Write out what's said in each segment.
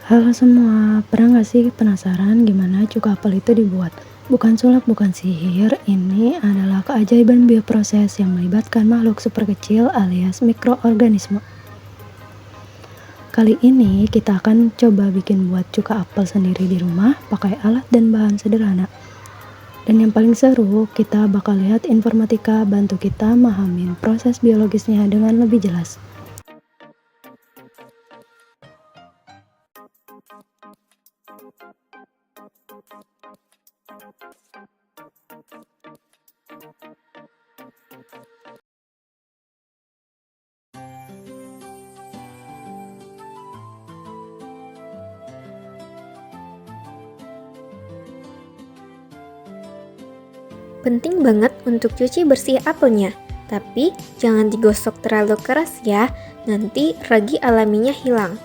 Halo semua, pernah gak sih penasaran gimana cuka apel itu dibuat? Bukan sulap, bukan sihir, ini adalah keajaiban bioproses yang melibatkan makhluk super kecil alias mikroorganisme. Kali ini kita akan coba bikin buat cuka apel sendiri di rumah pakai alat dan bahan sederhana. Dan yang paling seru, kita bakal lihat informatika bantu kita mahamin proses biologisnya dengan lebih jelas. Penting banget untuk cuci bersih apelnya, tapi jangan digosok terlalu keras ya, nanti ragi alaminya hilang.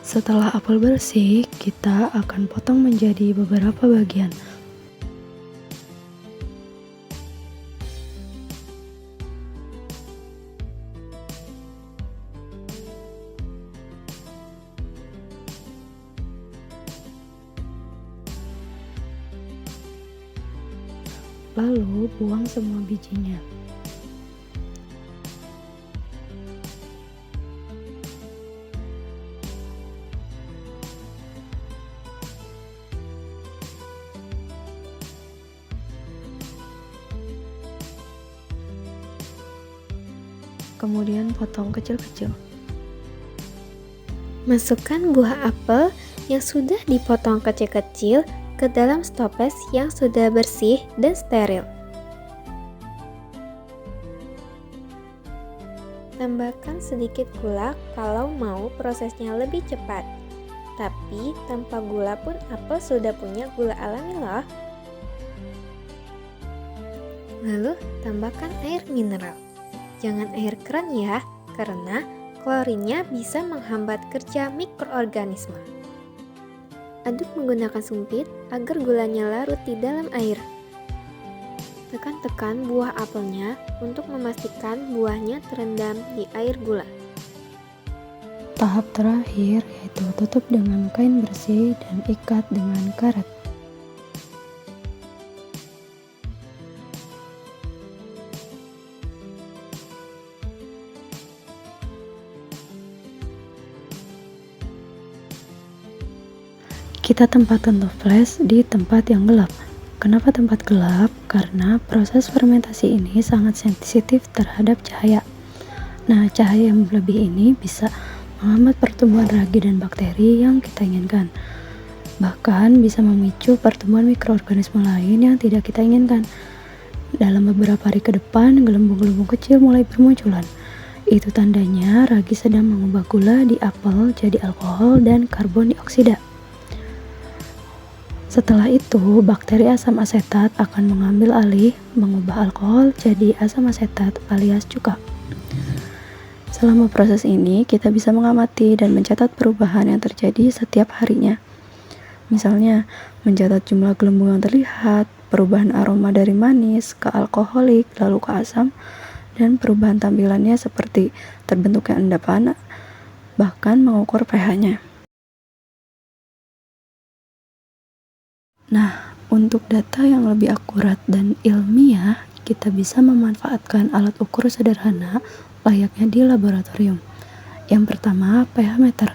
Setelah apel bersih, kita akan potong menjadi beberapa bagian. Lalu buang semua bijinya. Kemudian potong kecil-kecil. Masukkan buah apel yang sudah dipotong kecil-kecil ke dalam stoples yang sudah bersih dan steril. Tambahkan sedikit gula kalau mau prosesnya lebih cepat. Tapi tanpa gula pun apel sudah punya gula alami loh. Lalu tambahkan air mineral. Jangan air keran ya, karena klorinnya bisa menghambat kerja mikroorganisme. Aduk menggunakan sumpit agar gulanya larut di dalam air. Tekan-tekan buah apelnya untuk memastikan buahnya terendam di air gula. Tahap terakhir yaitu tutup dengan kain bersih dan ikat dengan karet. Kita tempatkan toples di tempat yang gelap. Kenapa tempat gelap? Karena proses fermentasi ini sangat sensitif terhadap cahaya. Nah, cahaya yang berlebih ini bisa menghambat pertumbuhan ragi dan bakteri yang kita inginkan. Bahkan bisa memicu pertumbuhan mikroorganisme lain yang tidak kita inginkan. Dalam beberapa hari ke depan, gelembung-gelembung kecil mulai bermunculan. Itu tandanya ragi sedang mengubah gula di apel jadi alkohol dan karbon dioksida. Setelah itu, bakteri asam asetat akan mengambil alih, mengubah alkohol jadi asam asetat alias cuka. Selama proses ini, kita bisa mengamati dan mencatat perubahan yang terjadi setiap harinya. Misalnya, mencatat jumlah gelembung yang terlihat, perubahan aroma dari manis ke alkoholik, lalu ke asam, dan perubahan tampilannya seperti terbentuknya endapan, bahkan mengukur pH-nya. Nah, untuk data yang lebih akurat dan ilmiah, kita bisa memanfaatkan alat ukur sederhana layaknya di laboratorium. Yang pertama, pH meter.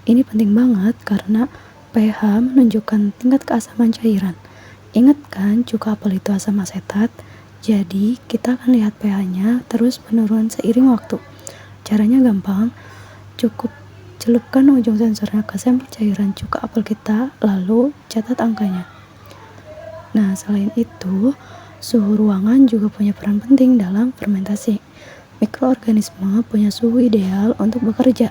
Ini penting banget karena pH menunjukkan tingkat keasaman cairan. Ingat kan, cuka apel itu asam asetat, jadi kita akan lihat pH-nya terus menurun seiring waktu. Caranya gampang, cukup celupkan ujung sensornya ke sampel cairan cuka apel kita, lalu catat angkanya. Nah, selain itu, suhu ruangan juga punya peran penting dalam fermentasi. Mikroorganisme punya suhu ideal untuk bekerja.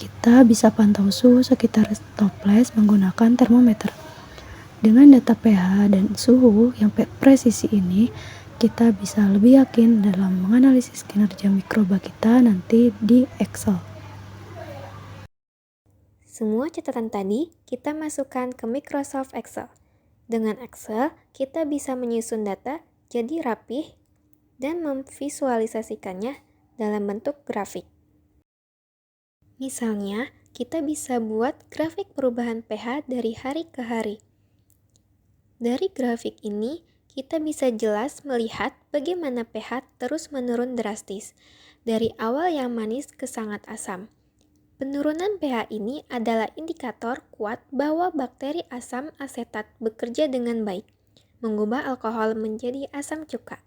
Kita bisa pantau suhu sekitar toples menggunakan termometer. Dengan data pH dan suhu yang presisi ini, kita bisa lebih yakin dalam menganalisis kinerja mikroba kita nanti di Excel. Semua catatan tadi kita masukkan ke Microsoft Excel. Dengan Excel, kita bisa menyusun data jadi rapih dan memvisualisasikannya dalam bentuk grafik. Misalnya, kita bisa buat grafik perubahan pH dari hari ke hari. Dari grafik ini, kita bisa jelas melihat bagaimana pH terus menurun drastis, dari awal yang manis ke sangat asam. Penurunan pH ini adalah indikator kuat bahwa bakteri asam asetat bekerja dengan baik, mengubah alkohol menjadi asam cuka.